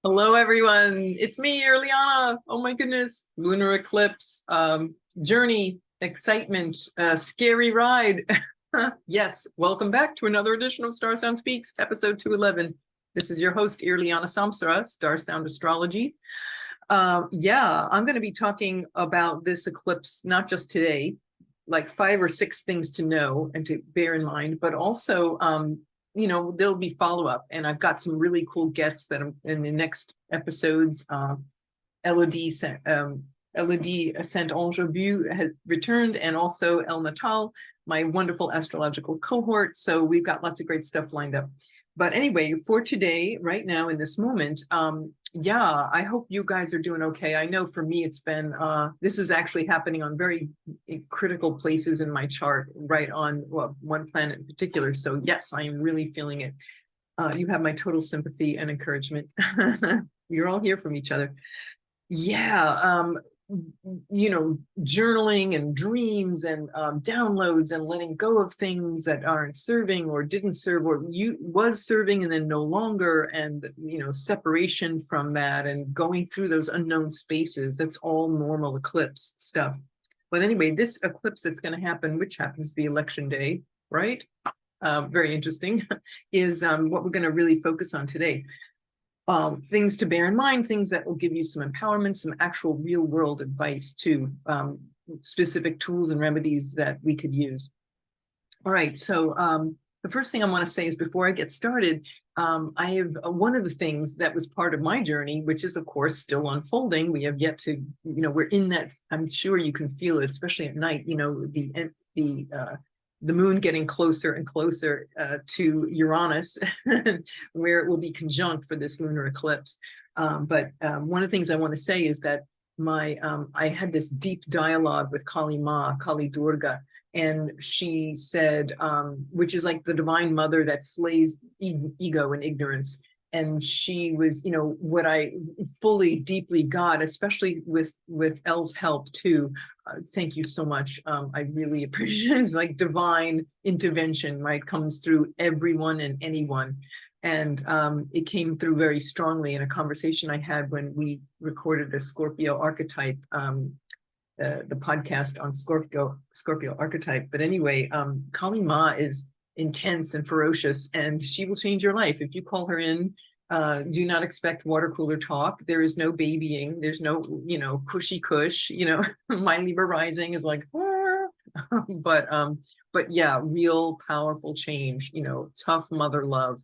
Hello, everyone. It's me, Irlianna. Oh my goodness. Lunar eclipse, journey, excitement, scary ride. Yes, welcome back to another edition of StarSound Speaks, episode 211. This is your host, Irlianna Samsara, StarSound Astrology. Yeah, I'm going to be talking about this eclipse, not just today, like 5 or 6 things to know and to bear in mind, but also there'll be follow-up, and I've got some really cool guests that I'm in the next episodes. Elodie Saint Angebu has returned, and also El Natal, my wonderful astrological cohort. So we've got lots of great stuff lined up. But anyway, for today, right now in this moment, yeah, I hope you guys are doing okay. I know for me, it's been, this is actually happening on very critical places in my chart, right on, well, one planet in particular. So yes, I am really feeling it. You have my total sympathy and encouragement. You're all here from each other. Yeah, journaling and dreams and downloads and letting go of things that aren't serving or didn't serve or you was serving and then no longer, and separation from that and going through those unknown spaces. That's all normal eclipse stuff. But anyway, this eclipse that's going to happen, which happens to be election day, right? Very interesting, is what we're going to really focus on today. Things to bear in mind, things that will give you some empowerment, some actual real world advice too, specific tools and remedies that we could use. All right, so the first thing I want to say is, before I get started, I have one of the things that was part of my journey, which is of course still unfolding. We have yet to, we're in that, I'm sure you can feel it, especially at night, the moon getting closer and closer to Uranus, where it will be conjunct for this lunar eclipse. But one of the things I want to say is that I had this deep dialogue with Kali Ma, Kali Durga, and she said, which is like the divine mother that slays ego and ignorance. And she was, what I fully, deeply got, especially with Elle's help too. Thank you so much. I really appreciate it. It's like divine intervention, right? Comes through everyone and anyone. And it came through very strongly in a conversation I had when we recorded a Scorpio archetype, the podcast on Scorpio archetype. But anyway, Kali Ma is intense and ferocious, and she will change your life if you call her in. Do not expect water cooler talk. There is no babying. There's no, cushy cush. My Libra rising is like, but yeah, real powerful change. Tough mother love.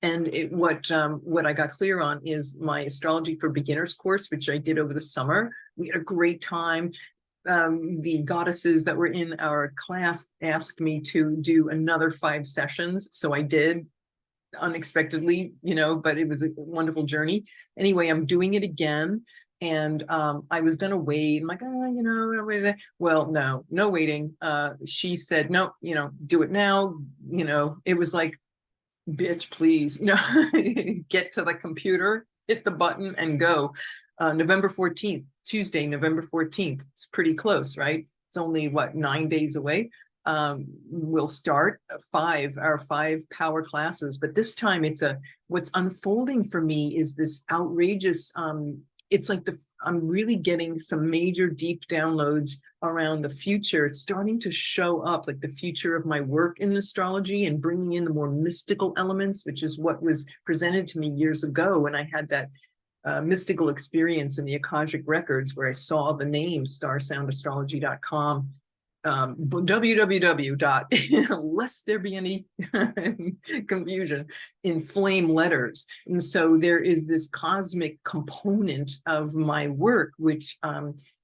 And what I got clear on is my Astrology for Beginners course, which I did over the summer. We had a great time. The goddesses that were in our class asked me to do another 5 sessions. So I did, unexpectedly, but it was a wonderful journey. Anyway, I'm doing it again. And I was going to wait. I'm like, well, no waiting. She said, no, do it now. It was like, bitch, please, get to the computer, hit the button and go. November 14th, Tuesday, November 14th. It's pretty close, right? It's only, what, 9 days away. We'll start our 5 power classes, but this time what's unfolding for me is this outrageous, it's like I'm really getting some major deep downloads around the future. It's starting to show up, like the future of my work in astrology and bringing in the more mystical elements, which is what was presented to me years ago when I had that mystical experience in the Akashic records, where I saw the name starsoundastrology.com, www. Lest there be any confusion, in flame letters. And so there is this cosmic component of my work, which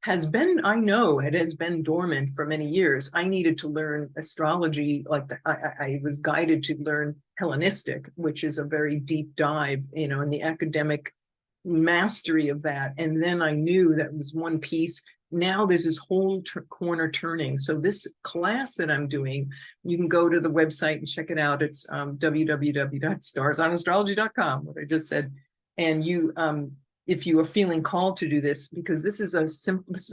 has been, I know it has been dormant for many years. I needed to learn astrology, like I was guided to learn Hellenistic, which is a very deep dive, in the academic mastery of that. And then I knew that was one piece. Now there's this whole corner turning. So this class that I'm doing, you can go to the website and check it out. It's www.starsoundastrology.com, what I just said. And you, if you are feeling called to do this, because this is a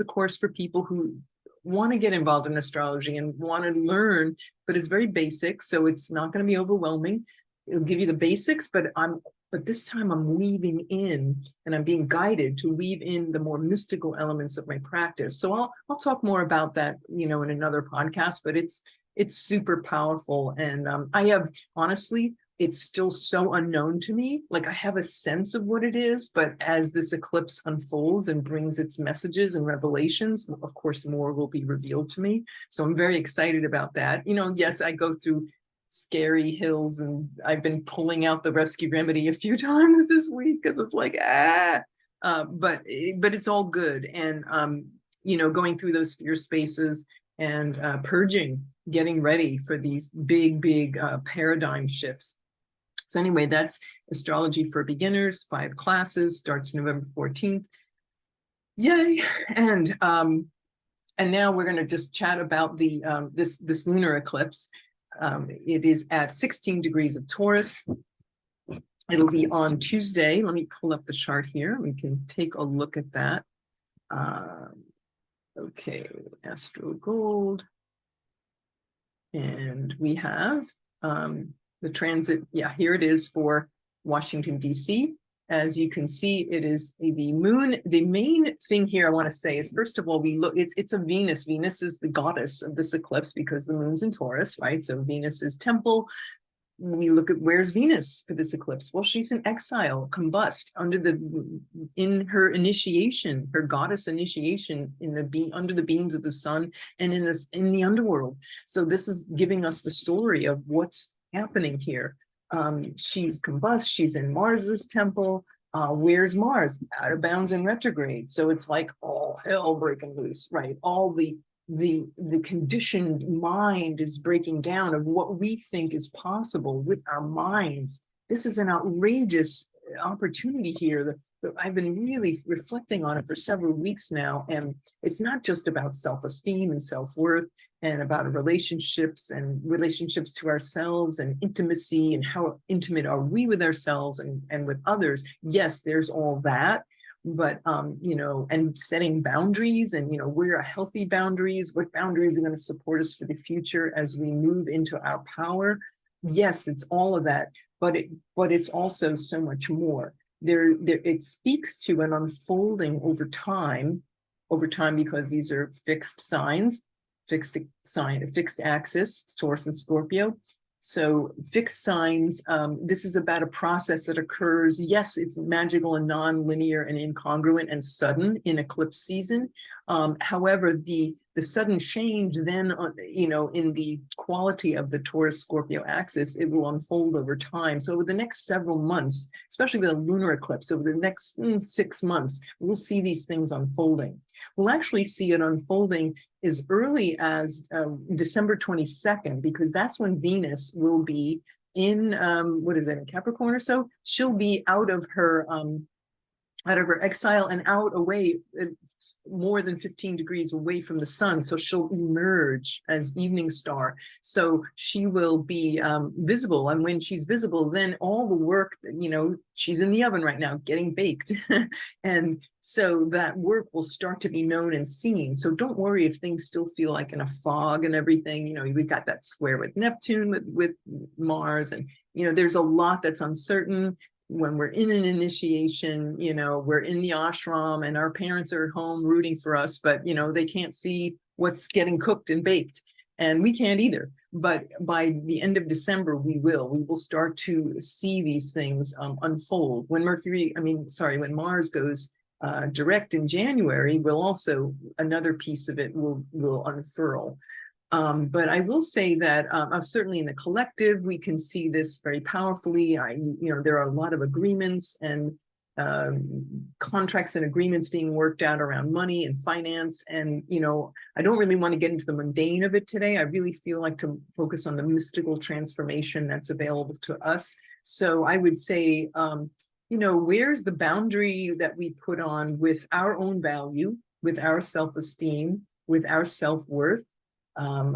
course for people who want to get involved in astrology and want to learn, but it's very basic, so it's not going to be overwhelming. it'll give you the basics, but this time I'm weaving in, and I'm being guided to weave in the more mystical elements of my practice. So I'll talk more about that, in another podcast, but it's super powerful. And I have, honestly, it's still so unknown to me. Like, I have a sense of what it is, but as this eclipse unfolds and brings its messages and revelations, of course, more will be revealed to me. So I'm very excited about that. Yes, I go through scary hills, and I've been pulling out the rescue remedy a few times this week because it's like, but it's all good. And going through those fear spaces and purging, getting ready for these big paradigm shifts. So anyway, that's Astrology for Beginners, 5 classes, starts November 14th. Yay. And now we're going to just chat about the this lunar eclipse. It is at 16 degrees of Taurus. It'll be on Tuesday. Let me pull up the chart here. We can take a look at that. Okay, Astro Gold. And we have the transit. Yeah, here it is for Washington, D.C. As you can see, it is the moon. The main thing here I want to say is, first of all, we look, it's a Venus. Venus is the goddess of this eclipse because the moon's in Taurus, right? So Venus is temple. We look at, where's Venus for this eclipse? Well, she's in exile, combust, in her initiation, her goddess initiation under the beams of the sun, and in the underworld. So this is giving us the story of what's happening here. She's combust, she's in Mars's temple. Where's Mars? Out of bounds in retrograde. So it's like all hell breaking loose, right? All the conditioned mind is breaking down of what we think is possible with our minds. This is an outrageous opportunity here that I've been really reflecting on it for several weeks now. And it's not just about self-esteem and self-worth and about relationships and relationships to ourselves and intimacy and how intimate are we with ourselves and with others. Yes, there's all that. But, and setting boundaries and, where are healthy boundaries, what boundaries are going to support us for the future as we move into our power. Yes, it's all of that, but it's also so much more. It speaks to an unfolding over time because these are fixed signs, fixed axis, Taurus and Scorpio. So fixed signs, this is about a process that occurs. Yes, it's magical and non-linear and incongruent and sudden in eclipse season. However, the sudden change then, in the quality of the Taurus-Scorpio axis, it will unfold over time. So over the next several months, especially with a lunar eclipse, over the next 6 months, we'll see these things unfolding. We'll actually see it unfolding as early as December 22nd, because that's when Venus will be in, in Capricorn or so. She'll be out of her exile and away more than 15 degrees away from the sun. So she'll emerge as evening star. So she will be visible. And when she's visible, then all the work, she's in the oven right now getting baked. And so that work will start to be known and seen. So don't worry if things still feel like in a fog and everything. We've got that square with Neptune, with Mars, and, there's a lot that's uncertain. When we're in an initiation, we're in the ashram and our parents are at home rooting for us, but, they can't see what's getting cooked and baked, and we can't either. But by the end of December, we will start to see these things unfold. When Mars goes direct in January, another piece of it will unfurl. But I will say that certainly in the collective, we can see this very powerfully. There are a lot of agreements and contracts and agreements being worked out around money and finance. And, I don't really want to get into the mundane of it today. I really feel like to focus on the mystical transformation that's available to us. So I would say, where's the boundary that we put on with our own value, with our self-esteem, with our self-worth?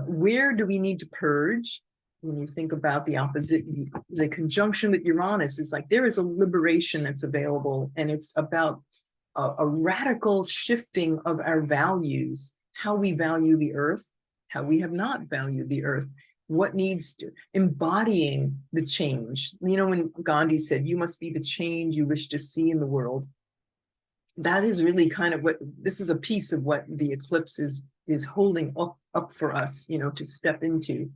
Where do we need to purge? When you think about the opposite, the conjunction with Uranus is like, there is a liberation that's available, and it's about a radical shifting of our values, how we value the earth, how we have not valued the earth. what needs to, embodying the change. You know, when Gandhi said, you must be the change you wish to see in the world, that is really kind of what, this is a piece of what the eclipse is holding up for us, you know, to step into.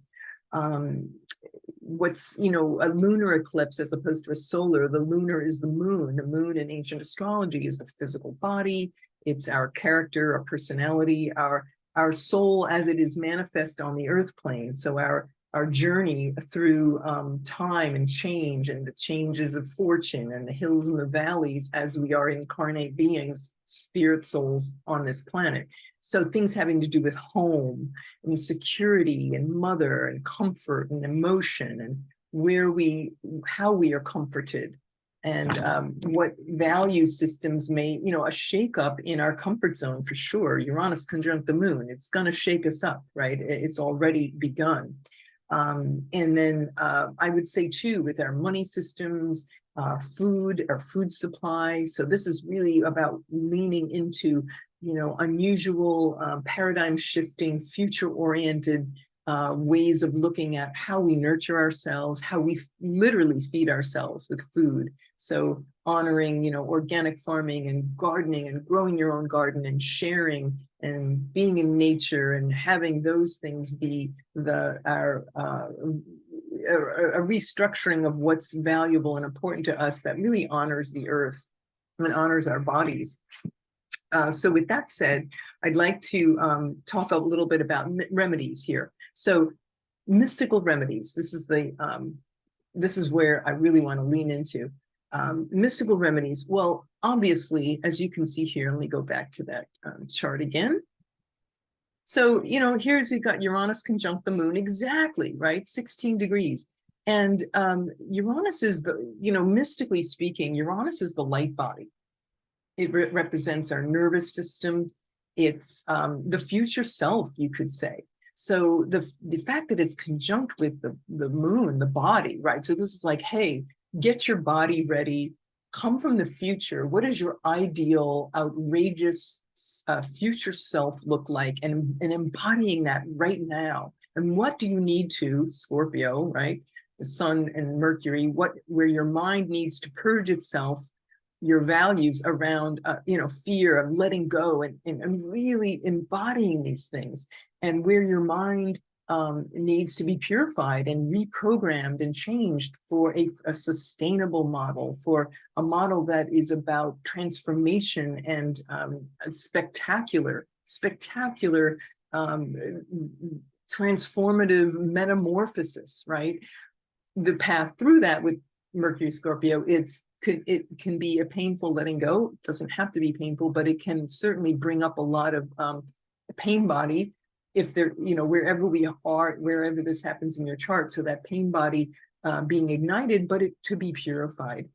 What's, you know, a lunar eclipse as opposed to a solar, the lunar is the moon. The moon in ancient astrology is the physical body. It's our character, our personality, our soul as it is manifest on the earth plane. So our journey through time and change, and the changes of fortune and the hills and the valleys as we are incarnate beings, spirit souls on this planet. So things having to do with home and security and mother and comfort and emotion, and how we are comforted, and what value systems may, you know, a shakeup in our comfort zone for sure. Uranus conjunct the moon, it's going to shake us up, right? It's already begun. And then I would say too, with our money systems, food, our food supply. So this is really about leaning into, you know, unusual, paradigm shifting, future oriented ways of looking at how we nurture ourselves, how we literally feed ourselves with food. So honoring, you know, organic farming and gardening and growing your own garden and sharing and being in nature and having those things be a restructuring of what's valuable and important to us that really honors the earth and honors our bodies. So with that said, I'd like to talk a little bit about remedies here. So mystical remedies, this is where I really want to lean into. Mystical remedies, well, obviously, as you can see here, let me go back to that chart again. So, you know, here's, you got Uranus conjunct the moon, exactly, right? 16 degrees. And Uranus is the, you know, mystically speaking, Uranus is the light body. It represents our nervous system. It's the future self, you could say. So the fact that it's conjunct with the moon, the body, right? So this is like, hey, get your body ready, come from the future. What does your ideal, outrageous future self look like? And embodying that right now. And what do you need to, Scorpio, right? The sun and Mercury, where your mind needs to purge itself, your values around, you know, fear of letting go and really embodying these things, and where your mind needs to be purified and reprogrammed and changed for a sustainable model, for a model that is about transformation and spectacular transformative metamorphosis, right? The path through that with Mercury Scorpio, it can be a painful letting go. It doesn't have to be painful, but it can certainly bring up a lot of pain body if there, you know, wherever we are, wherever this happens in your chart. So that pain body being ignited, but it to be purified.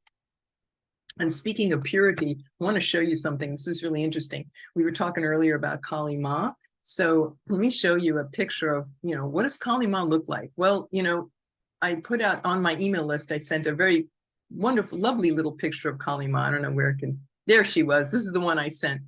And speaking of purity, I want to show you something. This is really interesting. We were talking earlier about Kali Ma. So let me show you a picture of, you know, what does Kali Ma look like? Well, you know, I put out on my email list, I sent a very wonderful, lovely little picture of Kali Ma. I don't know where it can, there she was. This is the one I sent,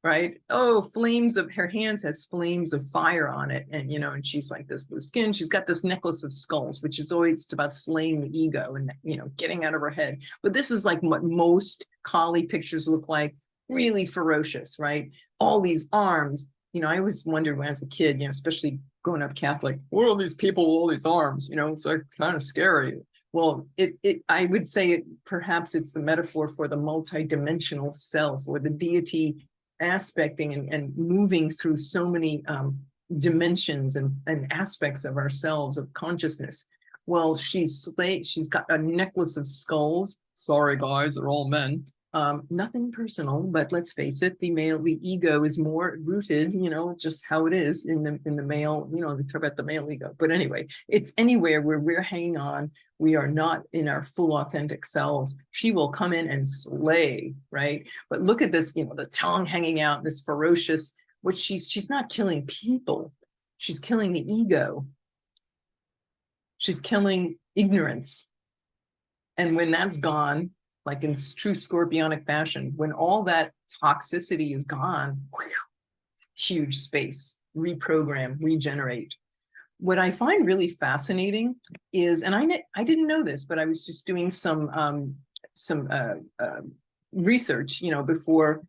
right? Oh, flames of, her hands has flames of fire on it. And, you know, and she's like this blue skin. She's got this necklace of skulls, which is always, it's about slaying the ego and, you know, getting out of her head. But this is like what most Kali pictures look like, really ferocious, right? All these arms. You know, I always wondered when I was a kid, you know, especially growing up Catholic, what are these people with all these arms? You know, it's like kind of scary. Well, I would say perhaps it's the metaphor for the multidimensional self, or the deity aspecting and moving through so many dimensions and aspects of ourselves, of consciousness. Well, she's got a necklace of skulls. Sorry, guys, they're all men. Nothing personal, but let's face it, the ego is more rooted, you know, just how it is in the male, you know, they talk about the male ego. But anyway, it's anywhere where we're hanging on, we are not in our full authentic selves. She will come in and slay, right? But look at this, you know, the tongue hanging out, this ferocious, which she's not killing people, she's killing the ego. She's killing ignorance. And when that's gone, like in true scorpionic fashion, when all that toxicity is gone, whew, huge space, reprogram, regenerate. what I find really fascinating is, and I didn't know this, but I was just doing some research, before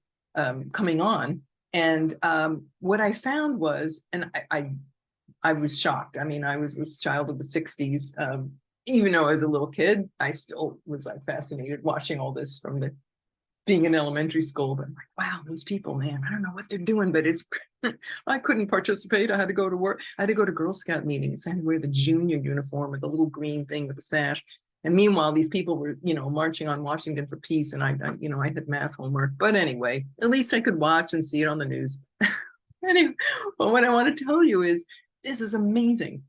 coming on, and what I found was, and I was shocked. I mean, I was this child of the '60s. Even though I was a little kid, I still was like fascinated watching all this from being in elementary school. But I'm like, wow, those people, man, I don't know what they're doing, but it's, I couldn't participate. I had to go to work. I had to go to Girl Scout meetings. I had to wear the junior uniform with the little green thing with the sash. And meanwhile, these people were, marching on Washington for peace. And I had math homework. But anyway, at least I could watch and see it on the news. Anyway, but what I want to tell you is, this is amazing.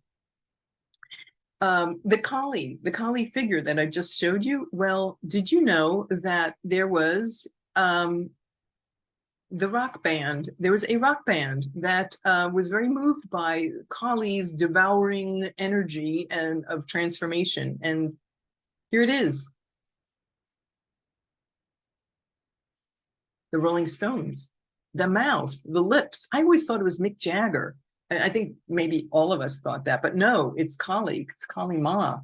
The Kali figure that I just showed you. Well, did you know that there was the rock band? There was a rock band that was very moved by Kali's devouring energy and of transformation. And here it is. The Rolling Stones, the mouth, the lips. I always thought it was Mick Jagger. I think maybe all of us thought that, but no, it's Kali Ma.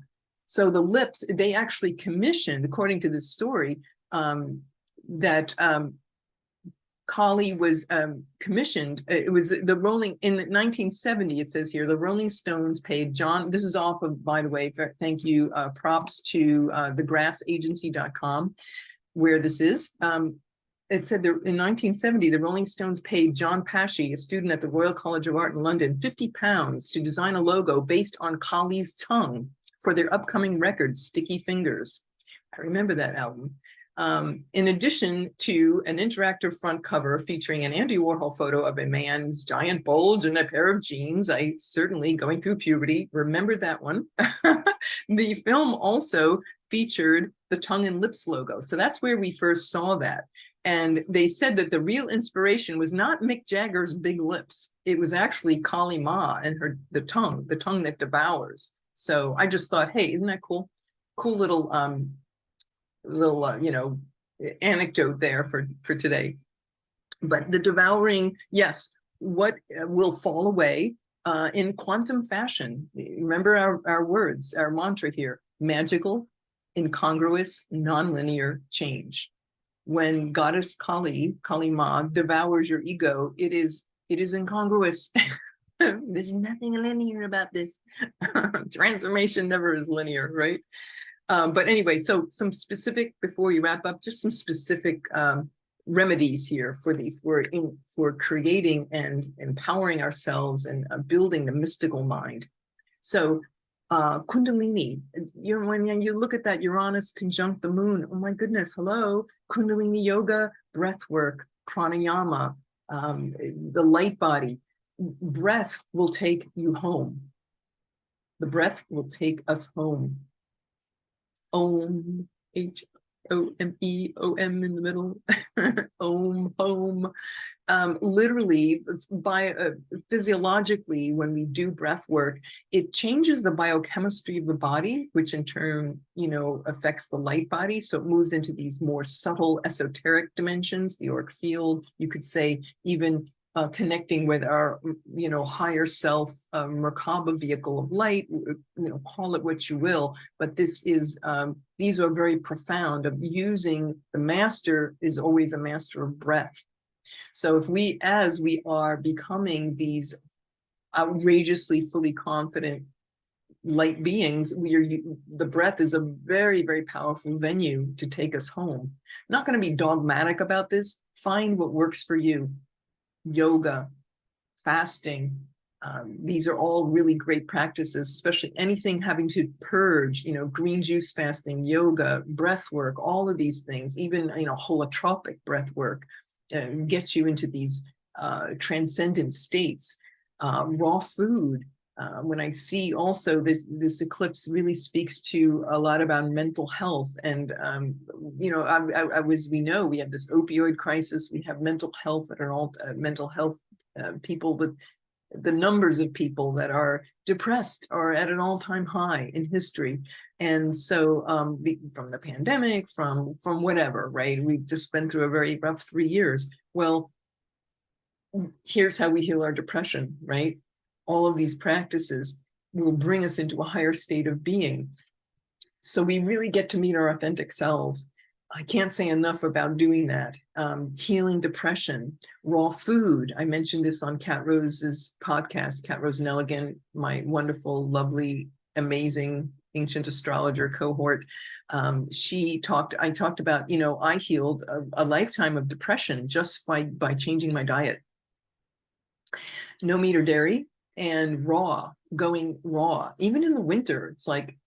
So the lips, they actually commissioned, according to this story, that Kali was commissioned. It was in 1970, it says here, the Rolling Stones paid John, this is off of, by the way, thank you, props to thegrassagency.com, where this is. It said that in 1970, the Rolling Stones paid John Pasci, a student at the Royal College of Art in London, £50 to design a logo based on Kali's tongue for their upcoming record, Sticky Fingers. I remember that album. In addition to an interactive front cover featuring an Andy Warhol photo of a man's giant bulge and a pair of jeans, I certainly, going through puberty, remembered that one. The film also featured the tongue and lips logo. So that's where we first saw that. And they said that the real inspiration was not Mick Jagger's big lips. It was actually Kali Ma and the tongue that devours. So I just thought, hey, isn't that cool? Cool little anecdote there for today. But the devouring, yes, what will fall away in quantum fashion. Remember our words, our mantra here: magical, incongruous, nonlinear change. When goddess Kali Ma, devours your ego, it is incongruous. There's nothing linear about this. Transformation never is linear, right? But anyway, so some specific, before you wrap up, just some specific remedies here for creating and empowering ourselves and building the mystical mind. So Kundalini, when you look at that Uranus conjunct the moon, oh my goodness, hello, Kundalini yoga, breath work, pranayama, the light body. Breath will take you home. The breath will take us home. Om, H-O-M-E, O-M in the middle, Om, home. Literally, physiologically, when we do breath work, it changes the biochemistry of the body, which in turn, affects the light body. So it moves into these more subtle esoteric dimensions, the auric field, you could say, even connecting with our, higher self, Merkaba vehicle of light, call it what you will, but this is, these are very profound. Of using, the master is always a master of breath. So as we are becoming these outrageously fully confident light beings, the breath is a very, very powerful venue to take us home. I'm not going to be dogmatic about this. Find what works for you. Yoga, fasting, these are all really great practices, especially anything having to purge, green juice fasting, yoga, breath work, all of these things, even, holotropic breath work, get you into these transcendent states. Raw food. When I see also this eclipse really speaks to a lot about mental health. And, we know we have this opioid crisis. We have mental health mental health people, with the numbers of people that are depressed are at an all-time high in history. And so from the pandemic, from whatever, right? We've just been through a very rough 3 years. Well, here's how we heal our depression, right? All of these practices. will bring us into a higher state of being. So we really get to meet our authentic selves. I can't say enough about doing that. Healing depression, raw food. I mentioned this on Kat Rose's podcast, Kat Rose Nelligan, my wonderful, lovely, amazing ancient astrologer cohort. I talked about, I healed a lifetime of depression just by changing my diet. No meat or dairy, and going raw. Even in the winter, it's like,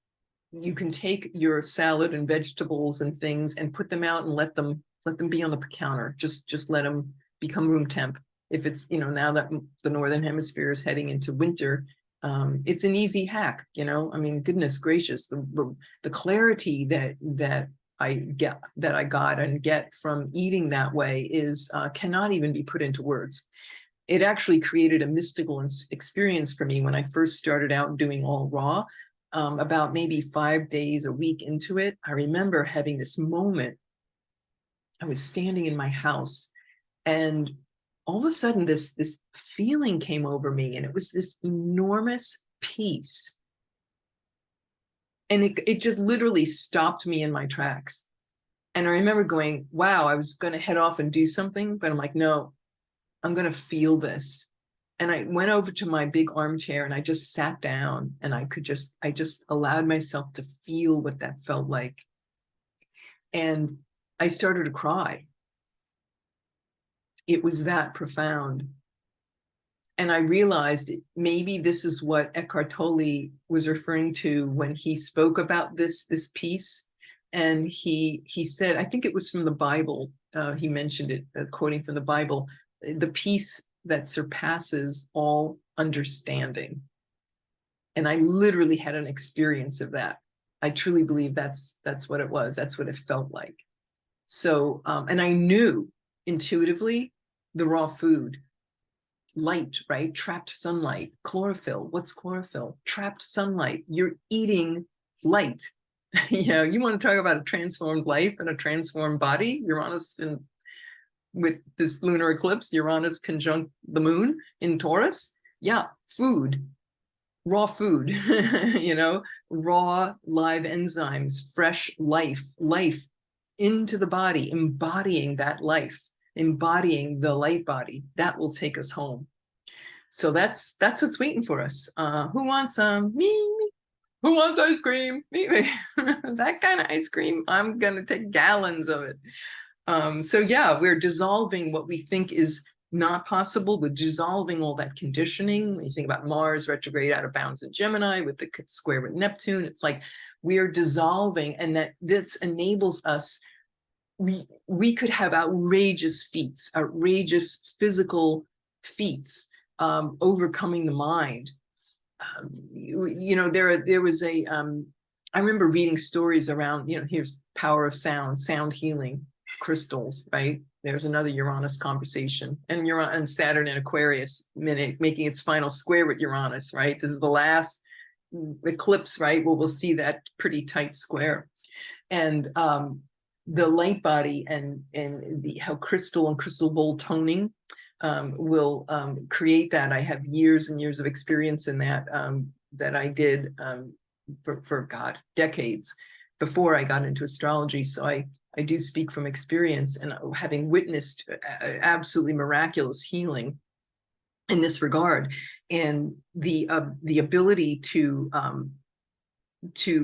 you can take your salad and vegetables and things and put them out and let them be on the counter. Just let them become room temp. If it's, now that the Northern Hemisphere is heading into winter, it's an easy hack, I mean, goodness gracious, the clarity that I got and get from eating that way is cannot even be put into words. It actually created a mystical experience for me when I first started out doing all raw. About maybe 5 days a week into it, I remember having this moment. I was standing in my house, and all of a sudden this feeling came over me, and it was this enormous peace. And it just literally stopped me in my tracks. And I remember going, wow, I was going to head off and do something, but I'm like, no, I'm going to feel this. And I went over to my big armchair and I just sat down, and I just allowed myself to feel what that felt like. And I started to cry. It was that profound. And I realized maybe this is what Eckhart Tolle was referring to when he spoke about this piece. And he said, I think it was from the Bible, he mentioned it, quoting from the Bible, the peace that surpasses all understanding. And I literally had an experience of that. I truly believe that's what it was. That's what it felt like. So, and I knew intuitively the raw food, light, right? Trapped sunlight, chlorophyll. What's chlorophyll? Trapped sunlight. You're eating light. You want to talk about a transformed life and a transformed body, Uranus and with this lunar eclipse, Uranus conjunct the moon in Taurus. Yeah, food, raw food, raw live enzymes, fresh life into the body, embodying that life, embodying the light body. That will take us home. So that's what's waiting for us. Who wants me? Who wants ice cream? Me. That kind of ice cream. I'm gonna take gallons of it. So yeah, we're dissolving what we think is not possible. We're dissolving all that conditioning. When you think about Mars retrograde out of bounds in Gemini with the square with Neptune, it's like we're dissolving, and that this enables us. We could have outrageous feats, outrageous physical feats, overcoming the mind. There was a, I remember reading stories around, here's power of sound healing, crystals, right? There's another Uranus conversation, and Saturn in Aquarius making its final square with Uranus, right? This is the last eclipse, right? Well, we'll see that pretty tight square. And the light body and how crystal and crystal bowl toning will create that. I have years and years of experience in that, that I did for God, decades before I got into astrology. So I do speak from experience, and having witnessed absolutely miraculous healing in this regard, and the ability to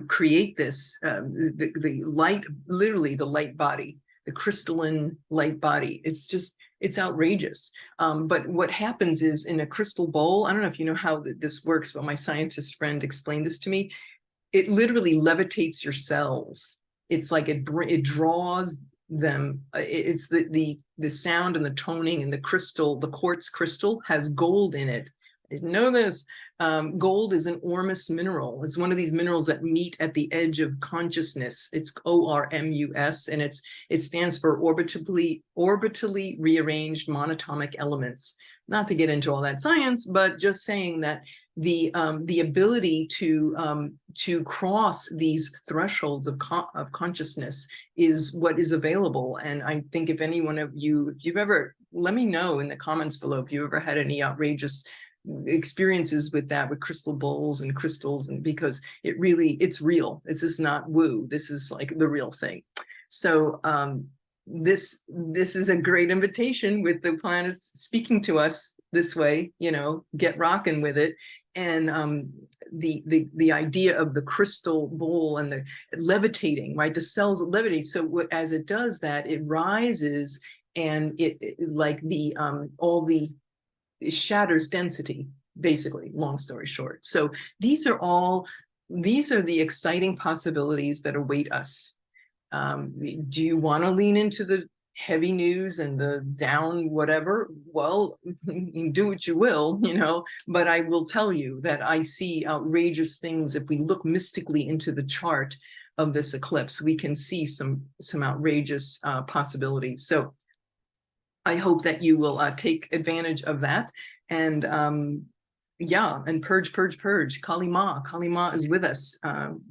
create this, the light, literally the light body, the crystalline light body. It's outrageous. But what happens is, in a crystal bowl, I don't know if you know how this works, but my scientist friend explained this to me. It literally levitates your cells. It's like it draws them. It's the sound and the toning, and the crystal, the quartz crystal has gold in it. I didn't know this. Gold is an ormus mineral. It's one of these minerals that meet at the edge of consciousness. It's ORMUS, and it stands for orbitally rearranged monatomic elements. Not to get into all that science, but just saying that the ability to cross these thresholds of consciousness is what is available. And I think if any one of you, if you've ever, let me know in the comments below if you ever had any outrageous experiences with that, with crystal bowls and crystals, and because it's real. This is not woo. This is like the real thing. So this is a great invitation with the planets speaking to us this way, get rocking with it. And the idea of the crystal bowl and the levitating, right? The cells levitate. So as it does that, it rises, and it like the it shatters density, basically, long story short. So these are the exciting possibilities that await us. Do you want to lean into the heavy news and the down whatever? Well, do what you will, but I will tell you that I see outrageous things. If we look mystically into the chart of this eclipse, we can see some outrageous possibilities. So I hope that you will take advantage of that, and and purge. Kali Ma is with us.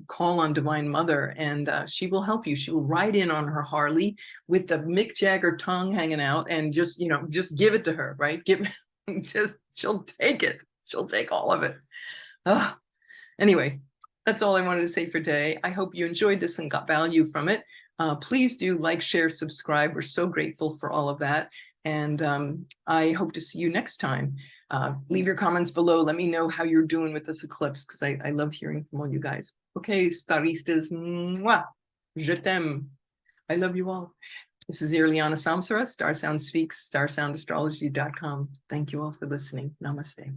Call on Divine Mother, and she will help you. She will ride in on her Harley with the Mick Jagger tongue hanging out, and just give it to her, right? She'll take it. She'll take all of it. Anyway, that's all I wanted to say for today. I hope you enjoyed this and got value from it. Please do like, share, subscribe. We're so grateful for all of that. And I hope to see you next time. Leave your comments below. Let me know how you're doing with this eclipse, because I love hearing from all you guys. Okay, staristas, mwah, je t'aime. I love you all. This is Irlianna Samsara, StarSound Speaks, starsoundastrology.com. Thank you all for listening. Namaste.